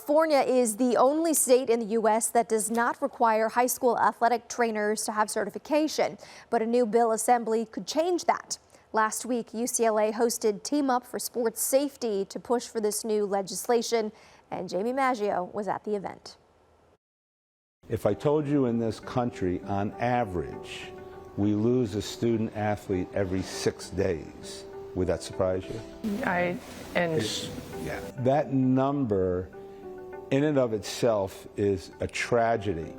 California is the only state in the U.S. that does not require high school athletic trainers to have certification, but a new bill assembly could change that. Last week, UCLA hosted Team Up for Sports Safety to push for this new legislation, and Jamie Maggio was at the event. If I told you in this country, on average, we lose a student athlete every 6 days, would that surprise you? Yeah. That number in and of itself is a tragedy.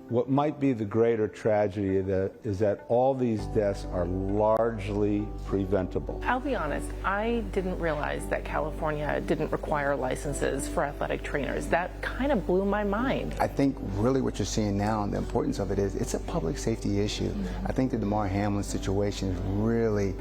What might be the greater tragedy is that all these deaths are largely preventable. I'll be honest, I didn't realize that California didn't require licenses for athletic trainers. That kind of blew my mind. I think really what you're seeing now and the importance of it is it's a public safety issue. I think the Damar Hamlin situation has really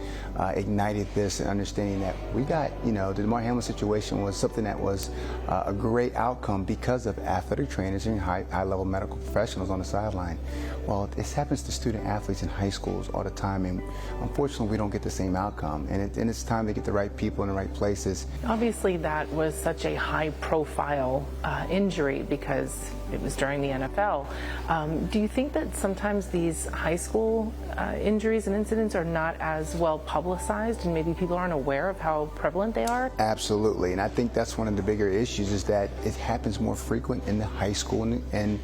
ignited this and understanding that we got, the Damar Hamlin situation was something that was a great outcome because of athletic trainers and high-level medical professionals on the sideline. Well, this happens to student athletes in high schools all the time, and unfortunately we don't get the same outcome, and it's time to get the right people in the right places. Obviously that was such a high-profile injury because it was during the NFL. Do you think that sometimes these high school injuries and incidents are not as well publicized and maybe people aren't aware of how prevalent they are? Absolutely, and I think that's one of the bigger issues is that it happens more frequent in the high school and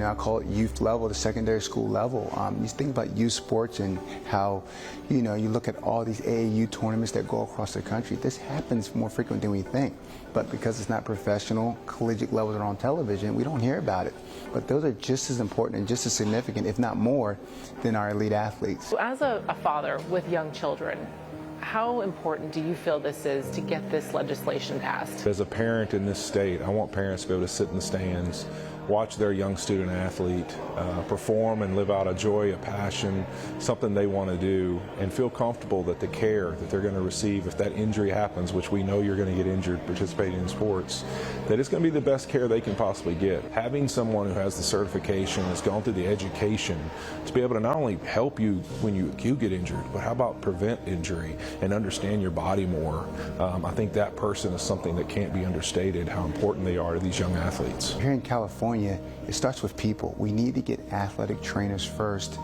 I'll call it youth level, the secondary school level. You think about youth sports and how, you look at all these AAU tournaments that go across the country. This happens more frequent than we think, but because it's not professional, collegiate levels are on television, we don't hear about it. But those are just as important and just as significant, if not more, than our elite athletes. So as a father with young children, how important do you feel this is to get this legislation passed? As a parent in this state, I want parents to be able to sit in the stands, watch their young student athlete perform and live out a joy, a passion, something they want to do, and feel comfortable that the care that they're going to receive if that injury happens, which we know you're going to get injured participating in sports, that it's going to be the best care they can possibly get. Having someone who has the certification, has gone through the education, to be able to not only help you when you get injured, but how about prevent injury and understand your body more. I think that person is something that can't be understated, how important they are to these young athletes. Here in California, it starts with people. We need to get athletic trainers first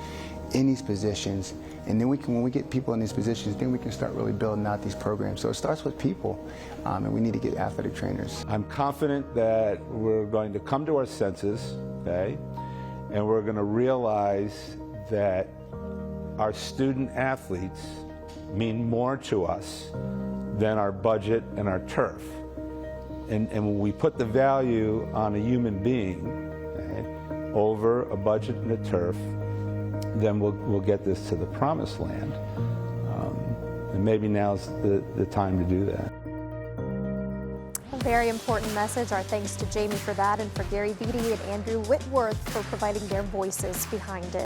in these positions, and then when we get people in these positions, then we can start really building out these programs. So it starts with people, and we need to get athletic trainers. I'm confident that we're going to come to our senses, okay, and we're going to realize that our student athletes mean more to us than our budget and our turf. And when we put the value on a human being, okay, over a budget and a turf, then we'll get this to the promised land. And maybe now's the time to do that. A very important message. Our thanks to Jamie for that, and for Gary Vitti and Andrew Whitworth for providing their voices behind it.